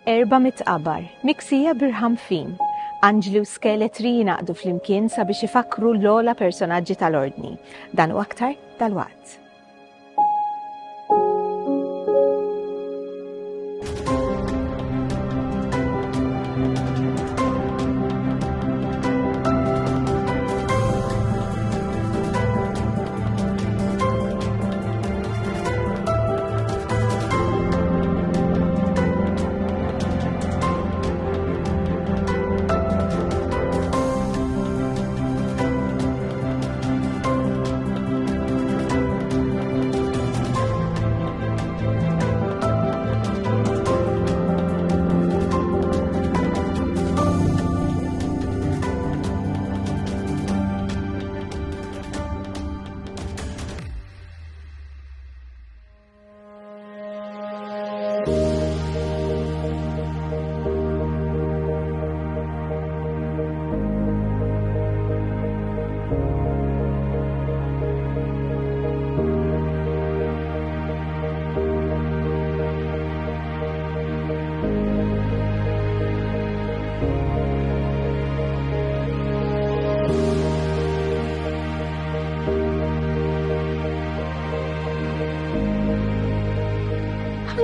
400 qabar, miksija birħamfin, anġli u skeletri jinaqdu fl-imkien sabiex ifakru l-ola personaġġi tal-ordni. Dan u aktar dal-waqt.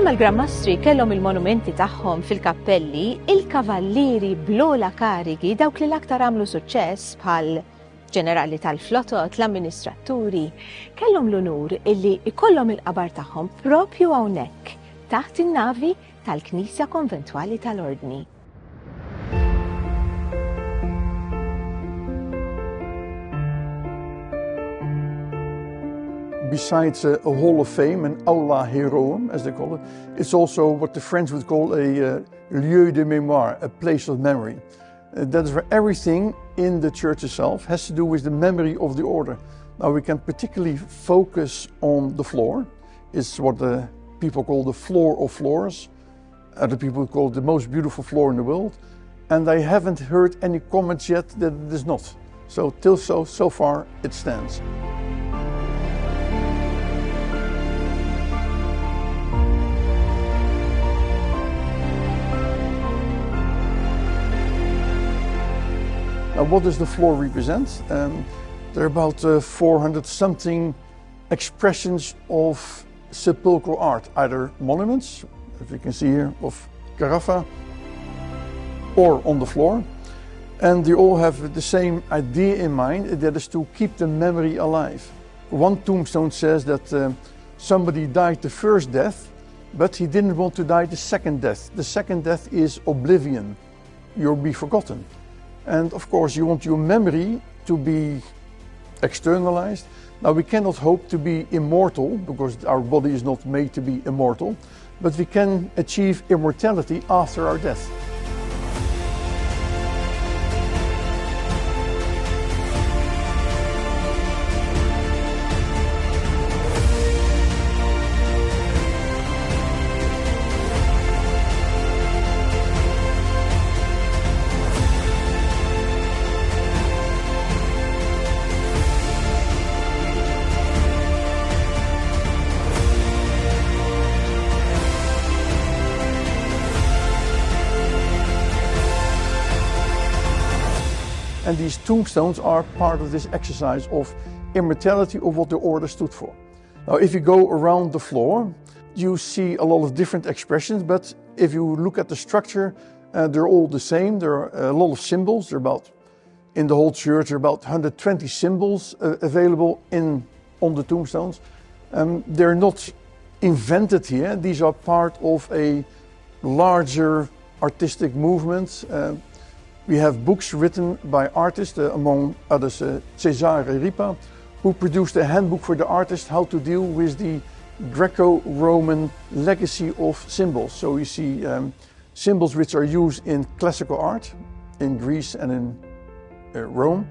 Mal-Grammastri kellhom il-monumenti tagħhom fil-kappelli, il-kavallieri bl-ogħla karigi dawk li l-aktar għamlu suċċess bħal ġenerali tal-flotot, l-amministraturi, kellhom l-unur illi ikollhom il-qabar tagħhom propju hawnhekk taħt in-navi tal-Knisja Konventwali tal-Ordni. Besides a Hall of Fame, an aula heroum, as they call it, it's also what the French would call a lieu de mémoire, a place of memory. That is where everything in the church itself has to do with the memory of the order. Now we can particularly focus on the floor. It's what the people call the floor of floors. Other people call it the most beautiful floor in the world. And I haven't heard any comments yet that it is not. So till so far it stands. Now, what does the floor represent? There are about 400 something expressions of sepulchral art, either monuments, as you can see here, of Carafa, or on the floor. And they all have the same idea in mind, that is to keep the memory alive. One tombstone says that somebody died the first death, but he didn't want to die the second death. The second death is oblivion. You'll be forgotten. And of course, you want your memory to be externalized. Now, we cannot hope to be immortal, because our body is not made to be immortal, but we can achieve immortality after our death. And these tombstones are part of this exercise of immortality of what the order stood for. Now, if you go around the floor, you see a lot of different expressions, but if you look at the structure, they're all the same. There are a lot of symbols. In the whole church, there are about 120 symbols available on the tombstones. They're not invented here. These are part of a larger artistic movement. We have books written by artists, among others Cesare Ripa, who produced a handbook for the artist how to deal with the Greco-Roman legacy of symbols. So you see symbols which are used in classical art, in Greece and in Rome,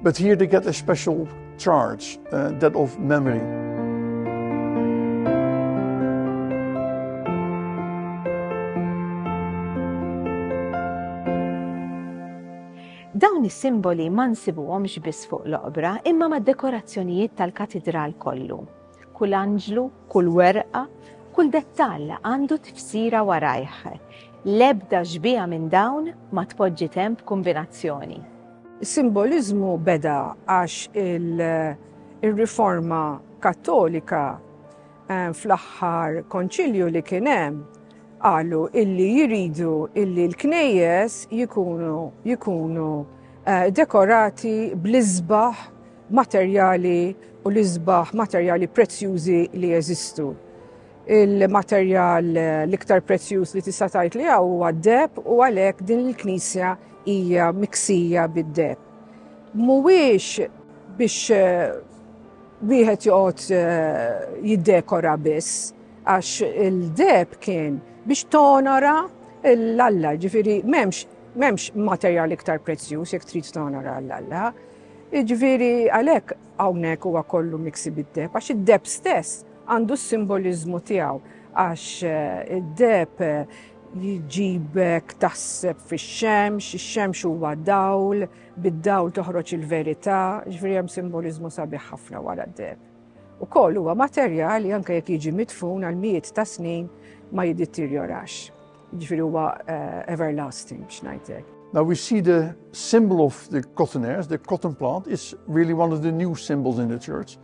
but here they get a special charge, that of memory. Dawn is-simboli ma nsibuhomx biss fuq l-oqbra imma mad-dekorazzjonijiet tal-katedral kollu. Kull anġlu, kull werqa, kull dettall għandu tifsira warajh. l-ebda ġbija minn dawn ma tpoġġi temp kombinazzjoni. Is-simbolizmu beda għax il-riforma kattolika fl-aħħar konċilju li kien hemm qalu illi jiridu illi l-knejjes jikunu dekorati bl-isbaħ materjali u l-isbaħ materjali prezzjużi li jeżistu. Il-materjal l-iktar prezzjuż li tista' tgħid li huwa d-deb u għalhekk din il-Knisja hija miksija bid-deb. Mhuwiex biex wieħed joqgħod jiddekora biss, għax il-deb kien biex tonora l-Alla, ġifieri m'hemmx materjal iktar prezzjuż jekk trid tonora l-Alla. Ġifieri għalhekk hawnhekk huwa kollu miksi bid-deb, għax id-deb stess għandu s-simbolizmu tiegħu, għax id-deb jġibek taħseb fix-xemx, ix-xemx huwa dawl, bid-dawl toħroġ il-verità, ġifieri hemm simbolizmu sabiħ ħafna wara d-deb. Ukoll huwa materjal li anke jekk jiġi midfun għal mijiet ta' snin ma jiddeterjorax. Ġifieri huwa everlasting biex ngħidlek. Now we see the symbol of the cottonaires, the cotton plant, is really one of the new symbols in the church.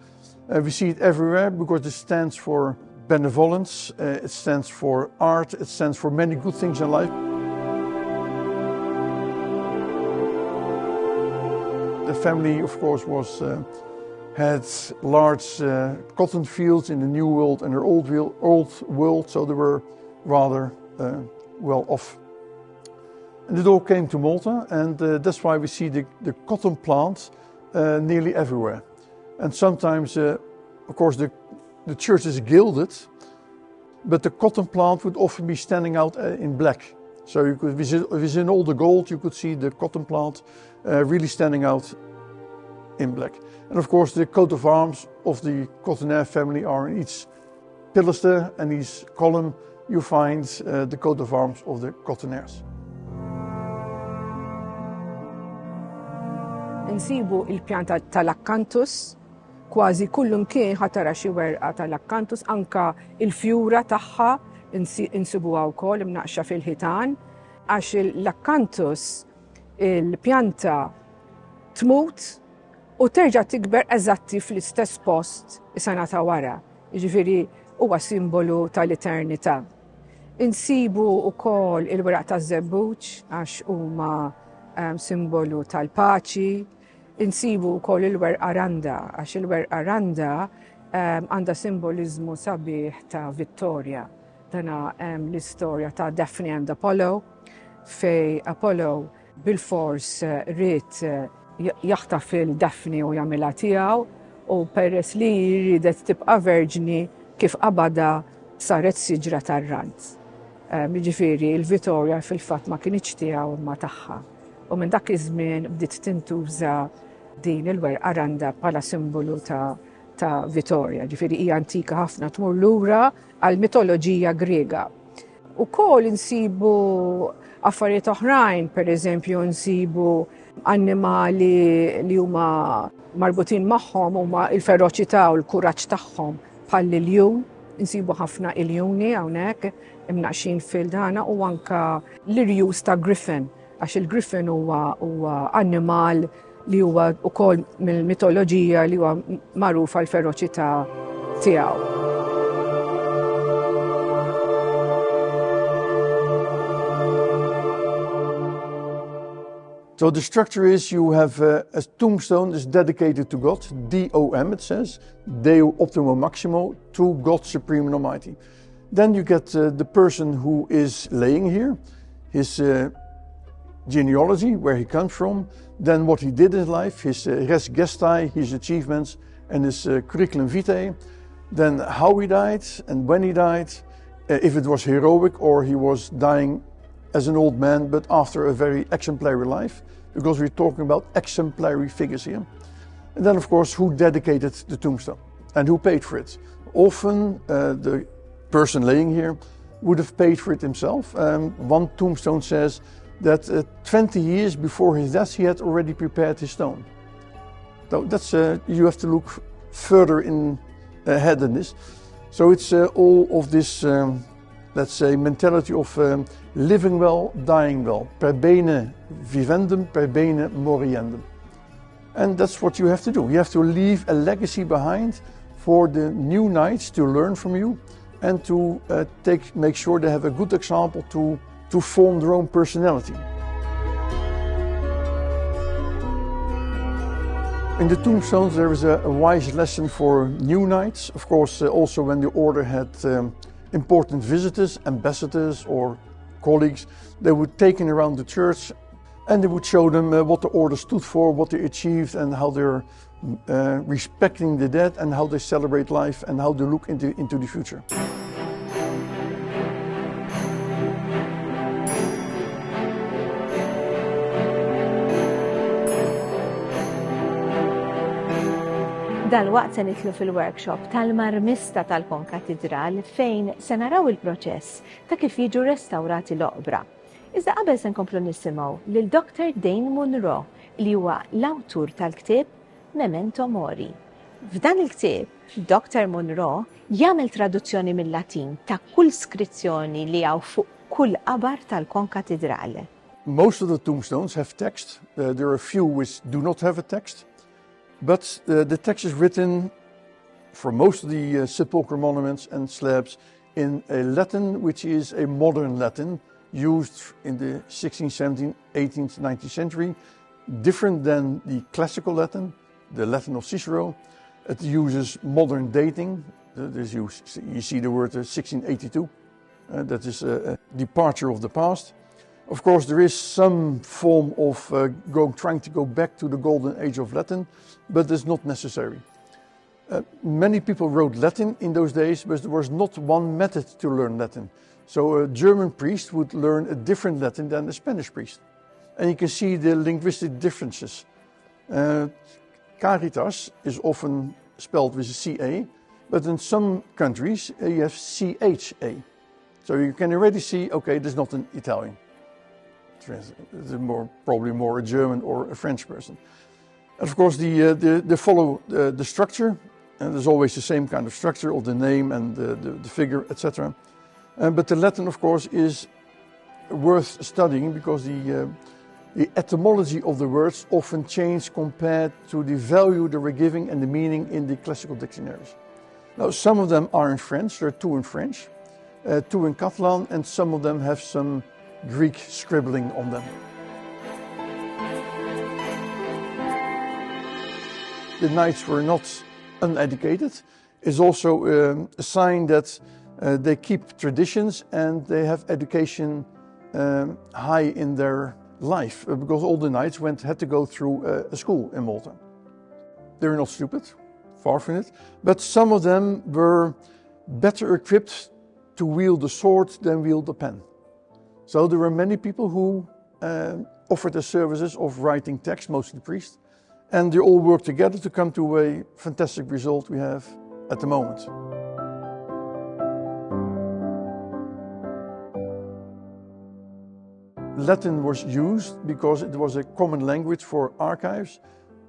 We see it everywhere because it stands for benevolence, it stands for art, it stands for many good things in life. The family, of course, had large cotton fields in the New World and the Old World, so they were rather well off. And it all came to Malta, and that's why we see the cotton plant nearly everywhere. And sometimes, of course, the church is gilded, but the cotton plant would often be standing out in black. So you could within all the gold, you could see the cotton plant really standing out in black. And of course, the coat of arms of the Cottonaire family are in each pilaster and each column you find the coat of arms of the Cottonaires. Insibu il-pjanta tal-akkantus, kważi kullum kien ħatara xi werqa tal-akkantus, anka il-fjura tagħha insibuha wkoll imnaqxa fil-ħitan, għax l-akkantus il-pjanta tmut u terġa' tikber eżatti fl-istess post is-sena ta' wara. Jiġifieri huwa simbolu tal-eternità. Insibu wkoll il-weraq taż-żebbuġ għax huma simbolu tal-paċi. Insibu wkoll il-werqa randa, għax il-werqa randa għandha simbolizmu sabiħ ta' Vittorja. Dana l-istorja ta' Daphne and Apollo, fej Apollo bil-fors rrit jaħtaf il-Daphne u jagħmilha tiegħu u peress li jridet tibqa' verġni kif qabada saret siġra tar-rand. Jiġifieri il-Vittorja fil-fatt ma kienx tiegħu imma tagħha. U minn dak iż-żmien bdiet tintuża din il-werqa randa bħala simbolu ta' Vittorja. Ġifieri hija antika ħafna tmur lura għall mitoloġija Griega. Ukoll insibu affarijiet oħrajn, pereżempju nsibu annimali li huma marbutin magħhom huma l-feroċità u l-kuraġġ tagħhom bħal il-ljun. Insibu ħafna iljuni hawnhekk imnaqxin fil-dana u anke l-irjus ta' Griffin. Għax il-Griffin huwa annimal li huwa wkoll mill-mitoloġija li huwa magħruf għall feroċità tiegħu. So the structure is you have a tombstone is dedicated to God, D-O-M it says, Deo Optimo Maximo, to God Supreme and Almighty. Then you get the person who is laying here, his genealogy, where he comes from, then what he did in life, his res gestae, his achievements, and his curriculum vitae, then how he died and when he died, if it was heroic or he was dying as an old man, but after a very exemplary life, because we're talking about exemplary figures here. And then, of course, who dedicated the tombstone and who paid for it. Often, the person laying here would have paid for it himself. One tombstone says that 20 years before his death, he had already prepared his stone. So that's, you have to look further ahead than this. So it's all of this, let's say, mentality of living well, dying well. Per bene vivendum, per bene moriendum. And that's what you have to do. You have to leave a legacy behind for the new knights to learn from you and to make sure they have a good example to form their own personality. In the tombstones there is a wise lesson for new knights. Of course, also when the order had important visitors, ambassadors or colleagues, they would take in around the church and they would show them what the order stood for, what they achieved and how they're respecting the dead and how they celebrate life and how they look into the future. Dal-waqt se nitlu fil-workshop tal-marmista tal-konkatedral fejn se naraw il-proċess ta' kif jiġu restawrati l-oqbra. Iżda qabel se nkomplu nisimgħu lil Dr. Dane Munro li huwa l-awtur tal-ktieb Memento Mori. F'dan il-ktieb, Dr. Munro jagħmel traduzzjoni mill-Latin ta' kull skrizzjoni li hawn fuq kull qabar tal-konkatedral. Most of the tombstones have text. There are a few which do not have a text. But the text is written for most of the sepulchral monuments and slabs in a Latin which is a modern Latin used in the 16th, 17th, 18th, 19th century, different than the classical Latin, the Latin of Cicero. It uses modern dating. You see the word 1682. That is a departure of the past. Of course, there is some form of trying to go back to the golden age of Latin, but it's not necessary. Many people wrote Latin in those days, but there was not one method to learn Latin. So a German priest would learn a different Latin than a Spanish priest. And you can see the linguistic differences. Caritas is often spelled with a CA, but in some countries you have CHA. So you can already see, okay, this is not an Italian. It's probably more a German or a French person. And of course, they follow the structure, and there's always the same kind of structure of the name and the figure, etc. But the Latin, of course, is worth studying because the etymology of the words often change compared to the value they were giving and the meaning in the classical dictionaries. Now, some of them are in French. There are two in French, two in Catalan, and some of them have some Greek scribbling on them. The knights were not uneducated. It's also a sign that they keep traditions and they have education high in their life, because all the knights had to go through a school in Malta. They were not stupid, far from it, but some of them were better equipped to wield the sword than wield the pen. So there were many people who offered the services of writing text, mostly priests, and they all worked together to come to a fantastic result we have at the moment. Latin was used because it was a common language for archives,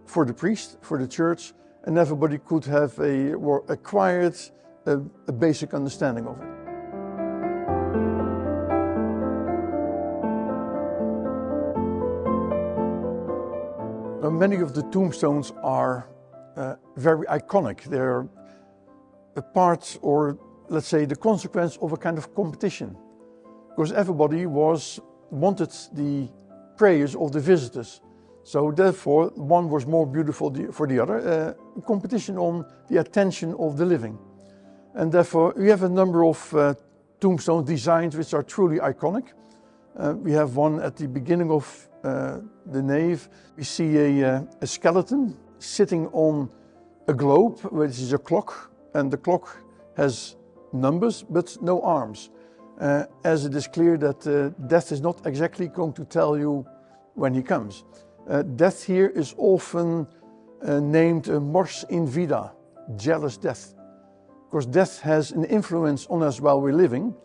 for the priest, for the church, and everybody could have acquired a basic understanding of it. Now, many of the tombstones are very iconic. They're a part, or let's say the consequence of a kind of competition, because everybody wanted the prayers of the visitors. So therefore, one was more beautiful for the other, a competition on the attention of the living. And therefore, we have a number of tombstone designs which are truly iconic. We have one at the beginning of the nave. We see a skeleton sitting on a globe, which is a clock, and the clock has numbers but no arms. As it is clear that death is not exactly going to tell you when he comes. Death here is often named mors in vida, jealous death. Because death has an influence on us while we're living,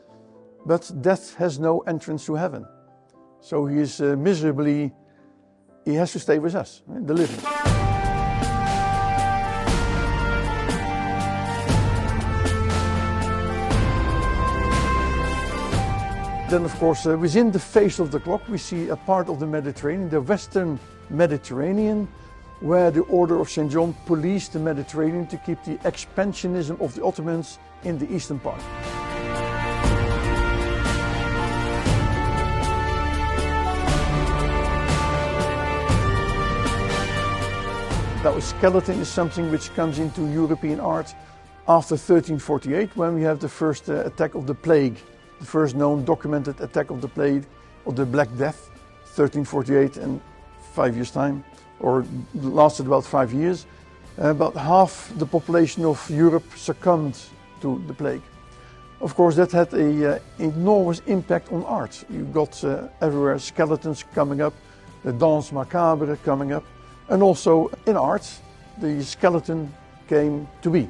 but death has no entrance to heaven. So he is he has to stay with us, the living. Then, of course, within the face of the clock, we see a part of the Mediterranean, the Western Mediterranean, where the Order of St. John policed the Mediterranean to keep the expansionism of the Ottomans in the eastern part. Now, a skeleton is something which comes into European art after 1348, when we have the first attack of the plague, the first known documented attack of the plague, of the Black Death, 1348, and 5 years' time, or lasted about 5 years. About half the population of Europe succumbed to the plague. Of course, that had an enormous impact on art. You got everywhere skeletons coming up, the Danse Macabre coming up, and also in art, the skeleton came to be.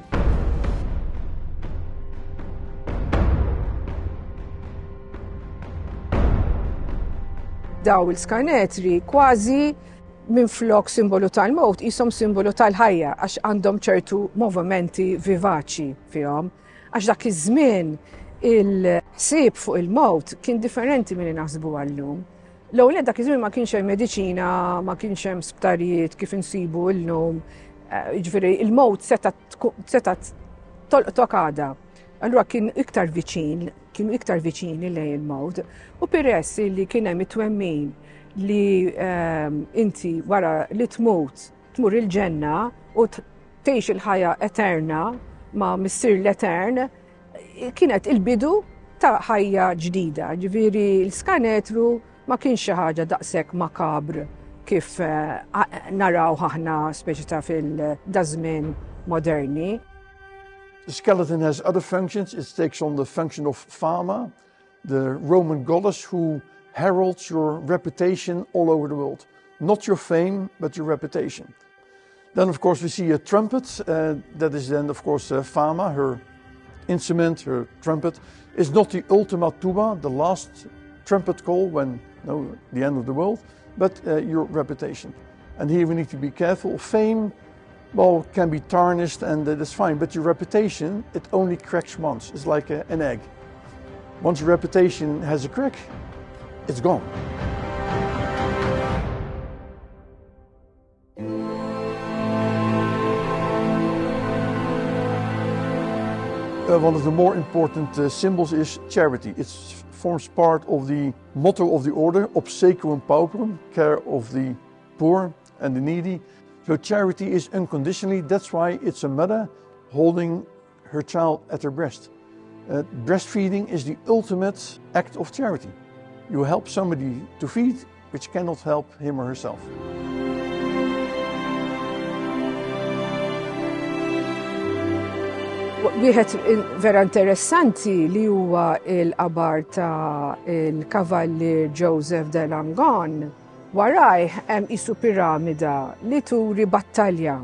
Daw il-skanetri kważi minflok simbolu tal-mowt jisom simbolu tal-ħajja għax għandhom ċertu movimenti vivaċi fihom. Għax dak iż-żmien il-ħsieb fuq il-mowt kien differenti milli naħsbu għallum. L-ewwel dak iż-żmien ma kienx hemm mediċina, ma kienx hemm sptarijiet kif insibu llum. Jiġifieri il-mowt seta' tolqtok għada. Allura kienu iktar viċini lejn il-mowt u peress li kien hemm it-twemmin li inti wara li tmur il-ġenna u tgħix il-ħajja eterna ma' missier l-etern, kienet il-bidu ta' ħajja ġdida. Ġifieri l-skanetru ma kienx xi ħaġa daqshekk makabr kif naraw aħna speċi ta' fil-dażmien moderni. The skeleton has other functions. It takes on the function of Fama, the Roman goddess who heralds your reputation all over the world. Not your fame, but your reputation. Then, of course, we see a trumpet. That is then, of course, Fama, her instrument, her trumpet, is not the ultima tuba, the last trumpet call when, the end of the world, but your reputation. And here we need to be careful. Fame, well, can be tarnished and that's fine, but your reputation, it only cracks once. It's like an egg. Once your reputation has a crack, it's gone. One of the more important symbols is charity. It forms part of the motto of the order, obsequium pauperum, care of the poor and the needy. So charity is unconditionally. That's why it's a mother holding her child at her breast. Breastfeeding is the ultimate act of charity. You help somebody to feed, which cannot help him or herself. Wieħed vera interessanti li huwa l-qabar ta' il-kavallier Joseph de Langon. Warajh hemm isu piramida li turi battalja.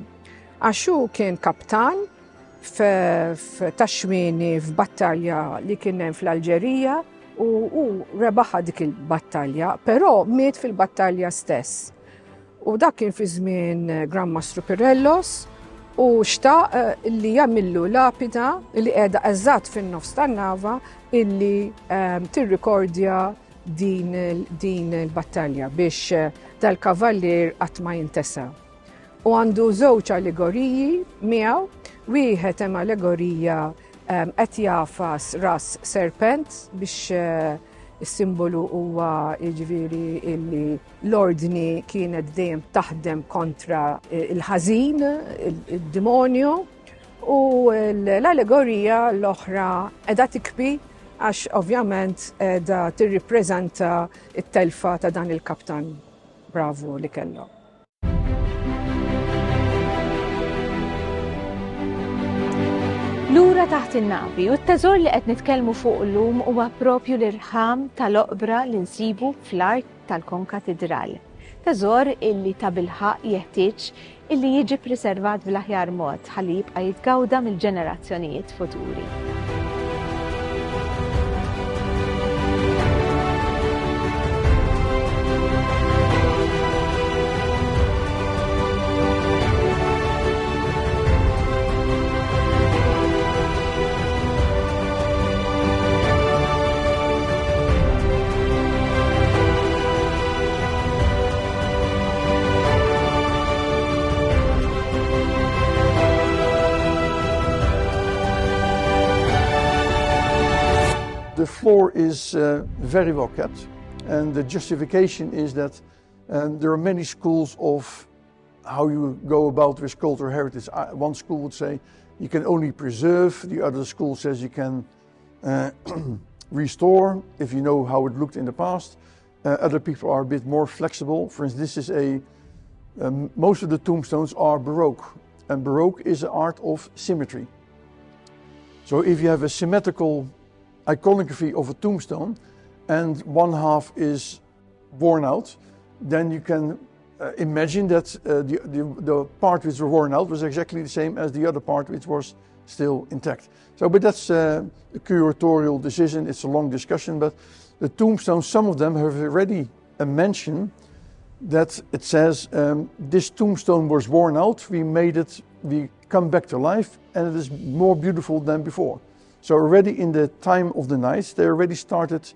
Għaxu kien kaptan f'taxmini f'battalja li kien hemm fl-Alġerija u rebaħa dik il-battalja, però miet fil-battalja stess. U dak kien fi żmien Gran Mastru Pirellos u xtaq li jagħmillu lapida li qiegħda eżatt fin-nofs tan-nava illi tirrikordja din il-battalja biex dal-kavallier qatt ma jintesa. U għandu żewġ allegoriji miegħu, wieħed hemm allegorija qed jafas ras serpent biex is-simbolu huwa jiġifieri illi l-ordni kienet dejjem taħdem kontra il-ħażin, id-demonju, u l-allegorija l-oħra qiegħda tikbi għax ovvjament da tirrippreżenta t-telfa ta' dan il-kaptan bravu li kellu. Lura taħt in-navi u t-teżor li qed nitkellmu fuq illum huwa proprju l-irħam tal-oqbra li nsibu fl-art tal-konkatedral. Teżor illi ta' bilħaq jeħtieġ illi jiġi preservat bl-aħjar mod ħalli jibqa' jitgawda mill-ġenerazzjonijiet futuri. floor is very well kept, and the justification is that there are many schools of how you go about with cultural heritage. One school would say you can only preserve, the other school says you can restore if you know how it looked in the past. Other people are a bit more flexible. For instance, this is most of the tombstones are Baroque, and Baroque is the art of symmetry. So if you have a symmetrical iconography of a tombstone and one half is worn out, then you can imagine that the part which was worn out was exactly the same as the other part which was still intact. So, but that's a curatorial decision, it's a long discussion, but the tombstones, some of them have already a mention that it says, this tombstone was worn out, we come back to life, and it is more beautiful than before. So already in the time of the Knights, they already started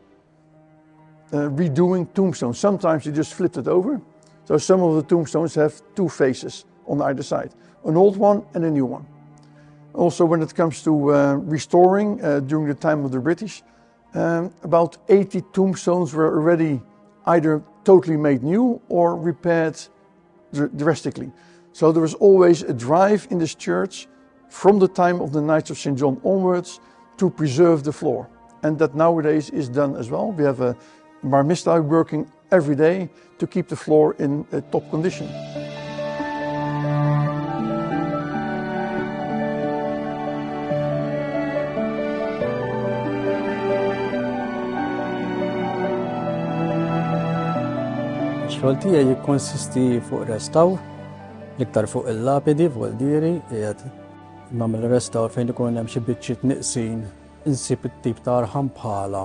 redoing tombstones. Sometimes they just flipped it over. So some of the tombstones have two faces on either side, an old one and a new one. Also, when it comes to restoring during the time of the British, about 80 tombstones were already either totally made new or repaired drastically. So there was always a drive in this church from the time of the Knights of St. John onwards to preserve the floor. And that nowadays is done as well. We have a marmista working every day to keep the floor in top condition. X-xogħol tiegħi jikkonsisti fuq restawr, l-iktar fuq il-lapidi fuq il-dieri, qiegħed nagħmel restawr fejn ikun hemm xi biċċiet nieqsin, insib it-tip ta' arħam bħala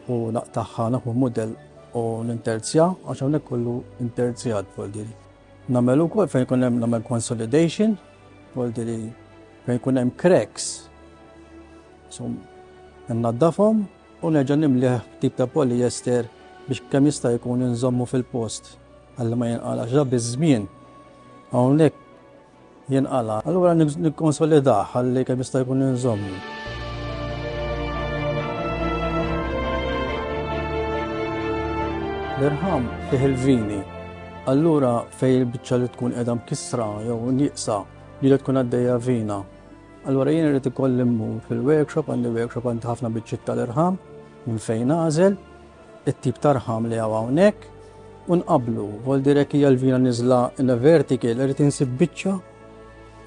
u naqtaħħa naħu mudell u ninterzja għax hawnhekk kollu interzjat fuq il-dieri. Nagħmel ukoll fejn ikun hemm nagħmel consolidation fuq il-dieri fejn ikun hemm cracks. So nnaddafhom u nerġa' nimlih tip ta' polyester biex kemm jista' jkun inżommu fil-post ħalli ma jinqalax ġa biż-żmien hawnhekk jinqala. Allura nikkonsolidah ħalli kemm jista' jkun inżommu. L-irħam fih il-vini. Allura fejn il-biċċa li tkun qiegħda mkissra jew nieqsa li tkun għaddejja vina. Allura jien irid ikolli mmur fil-workshop, għandi workshop għandi ħafna biċċiet tal-irħam minn fejn nagħżel it-tip tarħam li hawnhekk u nqablu. Vuol dire hija l-vina niżla in a vertical, irid insib biċċa,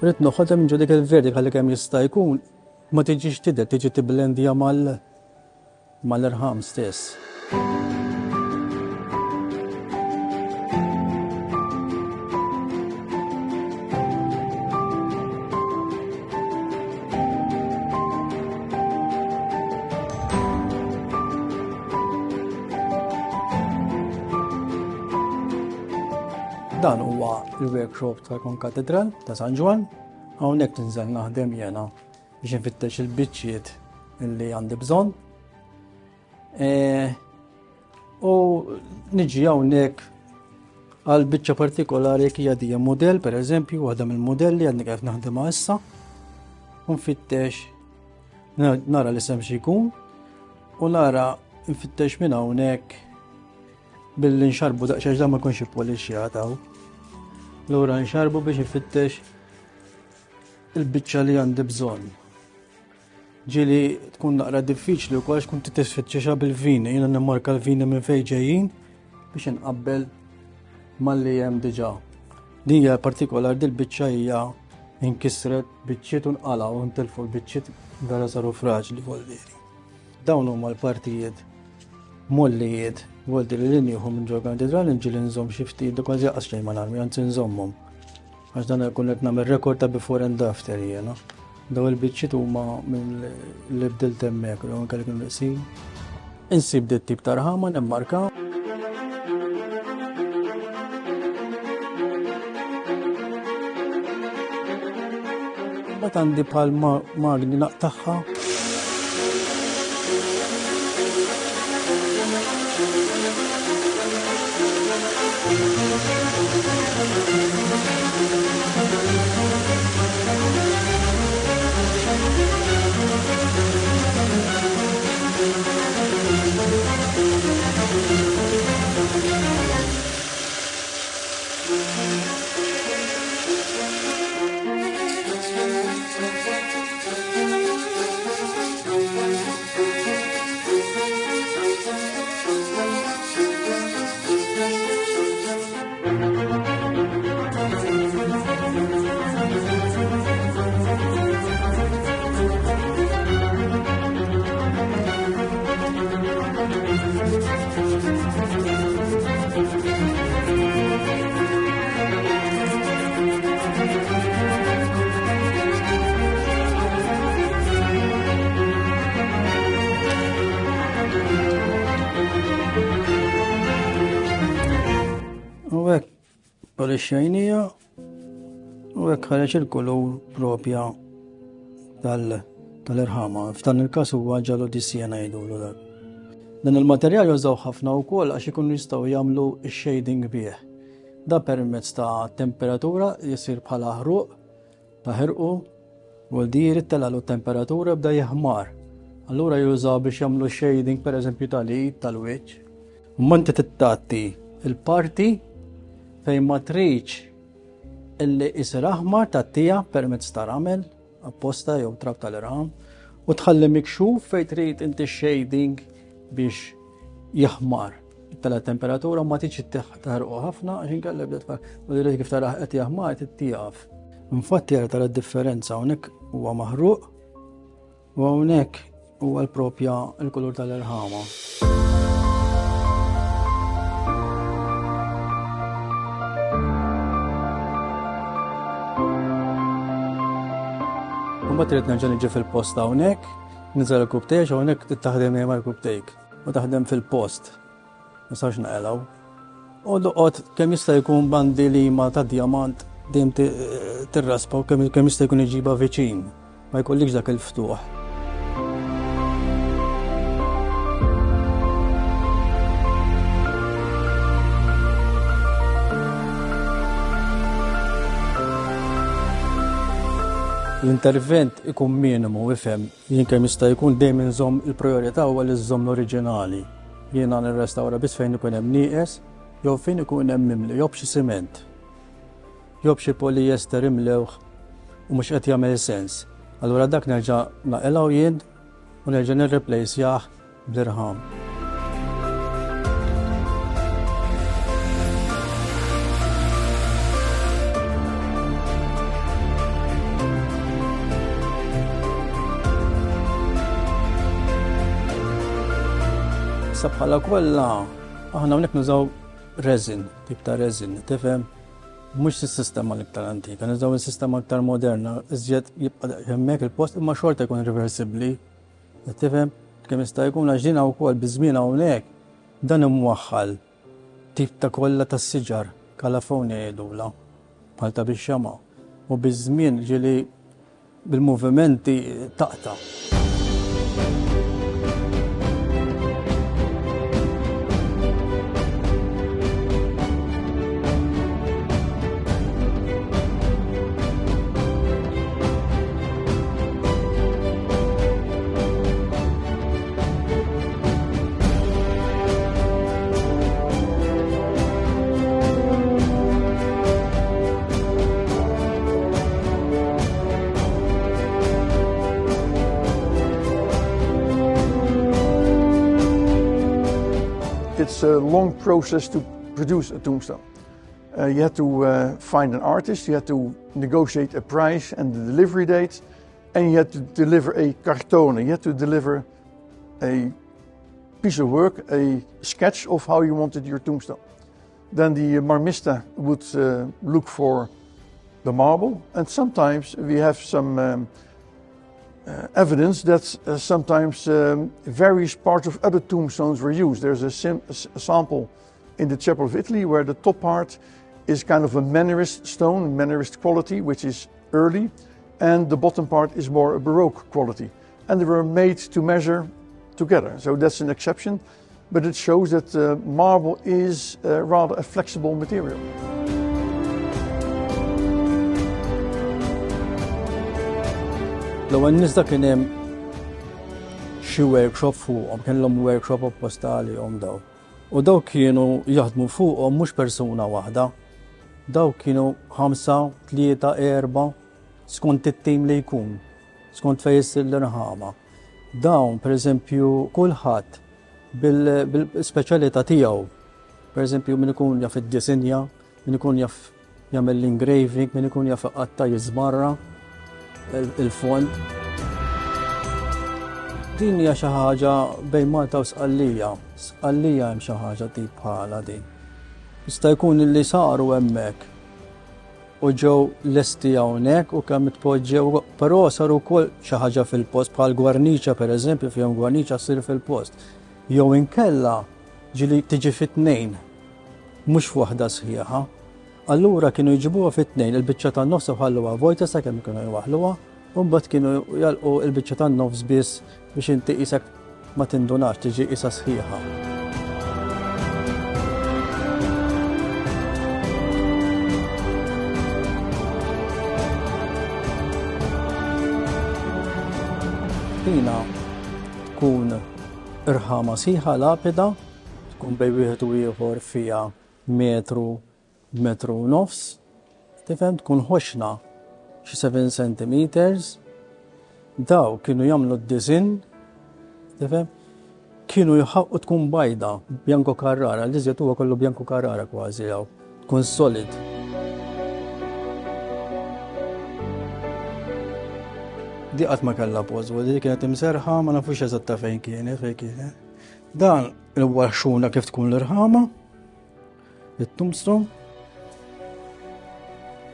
irid noħodha minn dik il-vertical ħalli kemm jista' jkun ma tiġix tidher, tiġi tibblendija mal-irħam stess. Dan huwa il-workshop tal-Konkatedral ta' San Ġwan, hawnhekk tinżel naħdem jiena biex infittex il-biċċiet li għandi bżonn. U niġi hawnhekk għal biċċa partikolari hija dija mudell, pereżempju, waħda mill-mudelli għandni kif naħdimha issa. U nfittex nara l-isem xi jkun u nara nfittex minn hawnhekk billi nxarbu daqsxejn ma jkunx ippolixjataw. Lura nxarbu biex ifittex il-biċċa li għandi bżonn. Ġieli tkun naqra diffiċli wkoll għax kont tisfittxexa bil-vini, jiena nimmarka l-vini minn fejn ġejjin biex inqabbel malli hemm diġà. Din hija partikolari dil-biċċa hija inkisret biċċiet u nqalgħu ntilfu l-biċċiet vera saru fraġli fuq il-dieri. Dawn huma l-partijiet mollijiet Voldi li l-injuħu minn ġo Katedral nġili nżomm xi ftit kważi jaqas xejn ma nagħmlu, anzi nżommhom. Għax dan ikun qed nagħmel rekord ta' before and after jiena. Daw il-biċċiet huma minn li bdilt hemmhekk u anke li kienu neqsin. Insib dit tip ta' rħama nimmarka. Mbagħad għandi bħal magni naqtaħħa. U l-xejnija u hekk ħareġ il-kulur propja tal-irħama. F'dan il-każ huwa ġalodissija ngħidulu dak. Dan il-materjal jużaw ħafna wkoll għax ikunu jistgħu jagħmlu x-shading bih. Da permezz ta' temperatura jisir bħala ħruq ta' ħirqu u l-dir telalu temperatura bda jeħmar. Allura jużaw biex jagħmlu shading pereżempju tal-id tal-wiċċ. Imma inti tittatti il-parti fejn ma tridx illi isir aħmar tattija permezz ta' ramel apposta jew trab tal-irħam u tħalli mikxuf fejn trid inti shading biex jaħmar. Tala temperatura ma tiġi taħrqu ħafna għax inkella bda u li kif tara qed jaħmar tittieqaf. Infatti tara d-differenza hawnhekk huwa maħruq u hawnhekk huwa l-propja l-kulur tal-irħama. Kumma trid nerġa' niġi fil-post hawnhekk, niżel il-kubtejk hawnhekk tittaħdem hemm il-kubtejk u taħdem fil-post. Ma sarx naqelgħu. U doqgħod kemm jista' jkun bandi lima ta' dijamant dejjem tirraspa u kemm jista' jkun iġibha viċin. Ma jkollikx dak il-ftuħ. L-intervent ikun minimu ifhem jien kemm jista' jkun dejjem inżomm il-prijorità huwa li żomm l-oriġinali. Jiena nirrestawra biss fejn ikun hemm nieqes jew fejn ikun hemm mimli jew b'xi siment. Jew b'xi polijester imlewħ u mhux qed jagħmel sens. Allura dak nerġa' naqilgħu jien u nerġa' nirreplacjah bl-irħam. Bħala kollha aħna hawnhekk nużaw resin, tip ta' resin, tifhem? Mhux is-sistema l-iktar antika, nużaw is-sistema aktar moderna, iżjed jibqa' hemmhekk il-post imma xorta jkun reversibbli. Tifhem? Kemm jista' jkun għax din wkoll biż-żmien hawnhekk dan imwaħħal tip ta' kollha tas-siġar kalafoni jgħidula bħal ta' bix-xama u biż-żmien ġieli bil-movimenti taqta'. It's a long process to produce a tombstone. You had to find an artist, you had to negotiate a price and the delivery date, and you had to deliver a cartone, you had to deliver a piece of work, a sketch of how you wanted your tombstone. Then the marmista would look for the marble, and sometimes we have some evidence that sometimes various parts of other tombstones were used. There's a sample in the Chapel of Italy where the top part is kind of a Mannerist stone, Mannerist quality, which is early, and the bottom part is more a Baroque quality. And they were made to measure together, so that's an exception, but it shows that marble is rather a flexible material. L-ewwel nista' kien hemm xi workshop fuqhom, kellhom workshop appostalihom daw. U daw kienu jaħdmu fuqhom mhux persuna waħda. Daw kienu 5, 3, 4 skont it-tim li jkun, skont fejn issir l-irħama. Dawn pereżempju kulħadd bil-speċjalità tiegħu. Pereżempju min ikun jaf id-disinja, min ikun jaf jagħmel l-engraving, min ikun jaf iqatta' jiżbarra il-fond. Din hija xi ħaġa bejn Malta u Sqallija. Sqallija hemm xi ħaġa tip bħala din. Jista' jkun illi saru hemmhekk u ġew lesti hawnhekk u kemm itpoġġew, però saru wkoll xi ħaġa fil-post bħal gwarniċa pereżempju fejn gwarniċa ssir fil-post. Jew inkella ġieli tiġi fit-tnejn mhux waħda sħiħa. Allura kienu jġibuha fit-tnejn il-biċċa tan-nofs u ħalluha vojta sakemm kienu jwaħluha, u mbagħad kienu jalqu il-biċċa tan-nofs biss biex inti qisek ma tindunax tiġi qisha sħiħa. Tina tkun irħama sħiħa lapida, tkun bej wieħed u ieħor fiha metru u nofs, tifhem tkun ħoxna xi 7 centimeters. Daw kienu jagħmlu d-disin, tifhem? Kienu jħaqqu tkun bajda, Bianco Carrara, l-iżjed huwa kollu Bianco Carrara kważi jew, tkun solid. Di qatt ma kellha pożwu, di kienet imserħa ma nafux eżatta fejn kienet. Dan il-waxxuna kif tkun l-irħama, it-tombstone.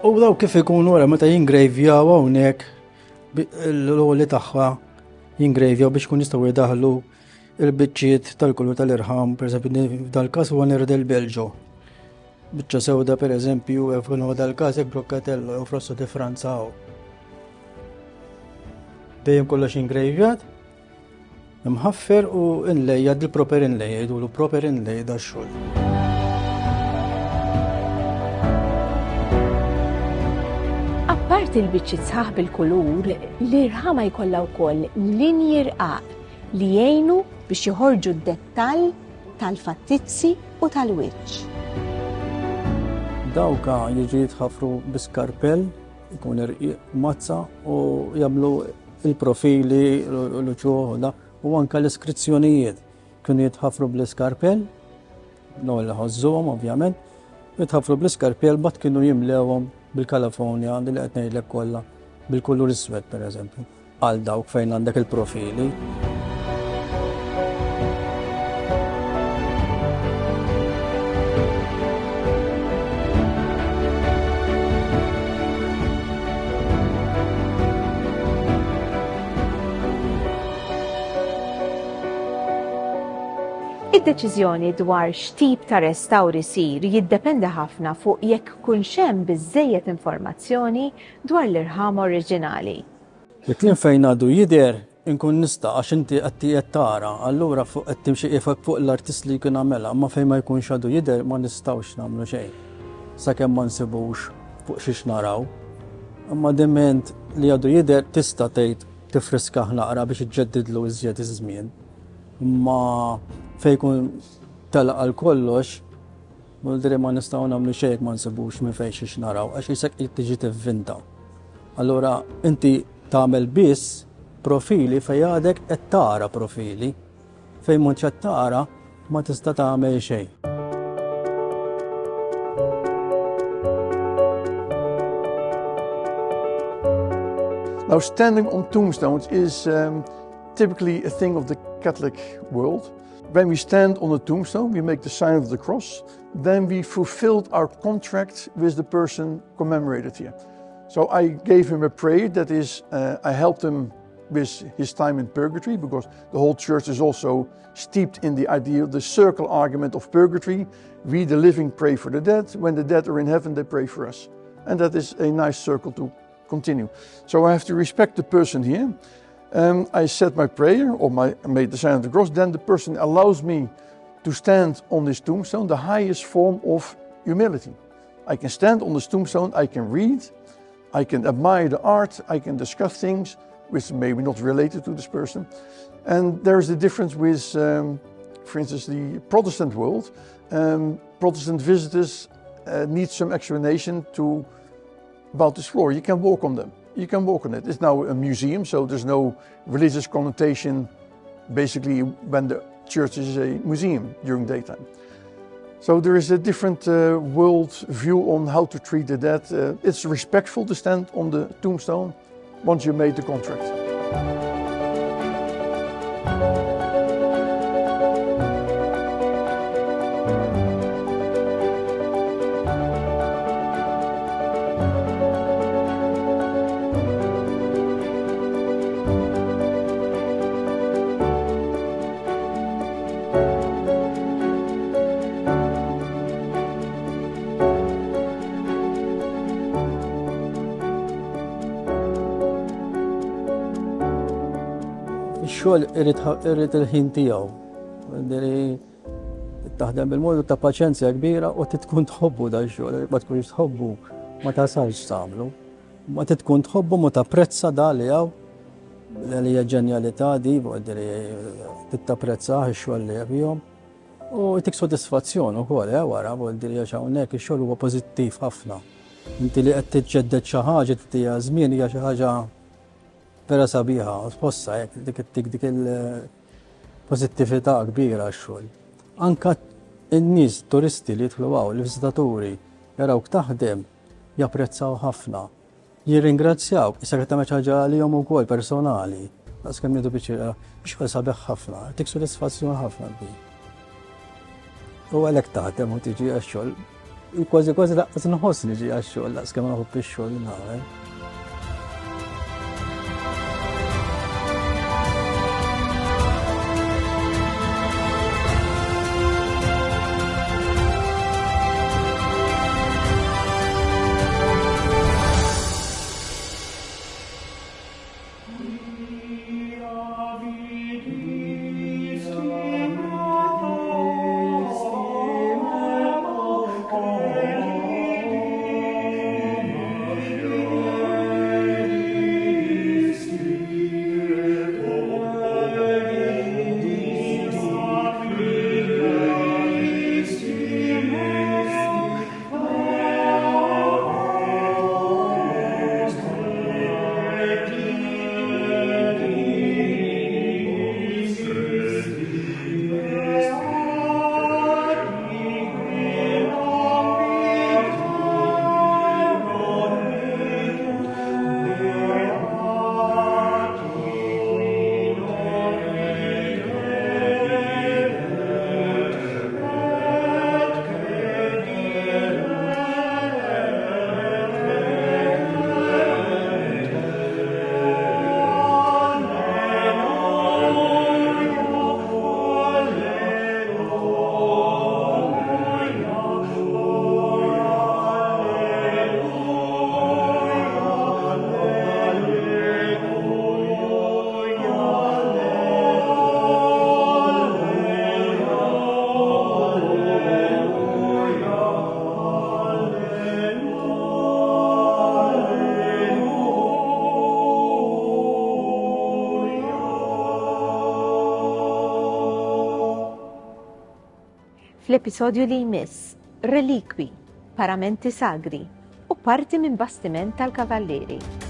U daw kif ikunu wara meta jingrejvjaw hawnhekk l-oli tagħha jingrejvjaw biex kun jistgħu jdaħlu il-biċċiet tal-kulur tal-irħam, pereżempju f'dal-każ huwa nerd il-Belġu. Biċċa sewda pereżempju f'kunu dal-każ hekk Broccatello jew Frosso di Franza hawn. Dejjem kollox ingrejvjat, imħaffer u inlejja dil-proper inlej, jgħidulu proper inlej da x-xogħol. Apart il-biċċiet sħaħ bil-kulur, l-irħama jkollha wkoll linji rqaq li jgħinu biex joħorġu d-dettall tal-fattizzi u tal-wiċċ. Dawka jiġu jitħaffru biskarpell, ikun irqiq mazza u jagħmlu il-profili, l-ċuħoda u anka l-iskrizzjonijiet. Kienu jitħaffru bl-iskarpell, l-ħozzuhom ovvjament, jitħaffru bl-iskarpell bat kienu jimlewhom bil-Kalifornja li qed ngħidlek kollha bil-kulur iswed pereżempju. Għal dawk fejn għandek il-profili. Id-deċiżjoni dwar x'tip ta' restawr isir jiddependi ħafna fuq jekk kunx hemm biżżejjed informazzjoni dwar l-irħama oriġinali. Jekk lin fejn għadu jidher inkun nista' għax inti qed tara, allura fuq qed timxi qiegħek fuq l-artist li jkun għamilha, imma fejn ma jkunx għadu jidher ma nistgħux nagħmlu xejn. Sakemm ma nsibux fuq xiex naraw. Imma diment li għadu jidher tista' tgħid tifriskaħ naqra biex iġġeddidlu iżjed iż-żmien. Imma fejn kun telaq għal kollox, muldri ma nistgħu nagħmlu xejn ma nsibux minn fejn xiex naraw għax isek tiġi tivvinta. Allura inti tagħmel biss profili fejn għadek qed tara profili, fejn mhux qed tara ma tista' tagħmel xejn. Now, standing on tombstones is typically a thing of the Catholic world. When we stand on a tombstone, we make the sign of the cross, then we fulfilled our contract with the person commemorated here. So I gave him a prayer, that is, I helped him with his time in purgatory, because the whole church is also steeped in the idea of the circle argument of purgatory. We, the living, pray for the dead. When the dead are in heaven, they pray for us. And that is a nice circle to continue. So I have to respect the person here. I said my prayer, or made the sign of the cross, then the person allows me to stand on this tombstone, the highest form of humility. I can stand on this tombstone, I can read, I can admire the art, I can discuss things which may be not related to this person. And there's a difference with, for instance, the Protestant world. Protestant visitors need some explanation about this floor. You can walk on them. You can walk on it. It's now a museum, so there's no religious connotation basically when the church is a museum during daytime. So there is a different world view on how to treat the dead. It's respectful to stand on the tombstone once you made the contract. ix-xogħol irid il-ħin tiegħu. Diri taħdem bil-modu ta' paċenzja kbira u tkun tħobbu da x-xogħol, ma tkunx tħobbu ma tasalx tagħmlu. Ma tkun tħobbu ma tapprezza da li hawn li hija ġenjalità di, diri titapprezza x-xogħol li fihom. U tik sodisfazzjon ukoll wara, diri għax hawnhekk ix-xogħol huwa pożittiv ħafna. Inti li qed tiġġedded xi ħaġa tagħtiha żmien hija xi ħaġa vera sabiħa, sposta dik il-pożittività kbira x-xogħol. Anka n-nies turisti li jidħlu hawn, il-viżitaturi jarawk taħdem japprezzaw ħafna. Jirringrazzjaw, issa qed tagħmel ħaġa għalihom ukoll personali. Għas kemm jgħidu biex sabiħ ħafna, tik sodisfazzjon ħafna bi. U għalhekk taħdem u tiġi għax-xogħol. Kważi laqqas nħoss niġi għax-xogħol, laqas kemm naħobb ix-xogħol nagħmel. Fl-episodju li jmiss, relikwi, paramenti sagri u parti minn bastiment tal-kavalleri.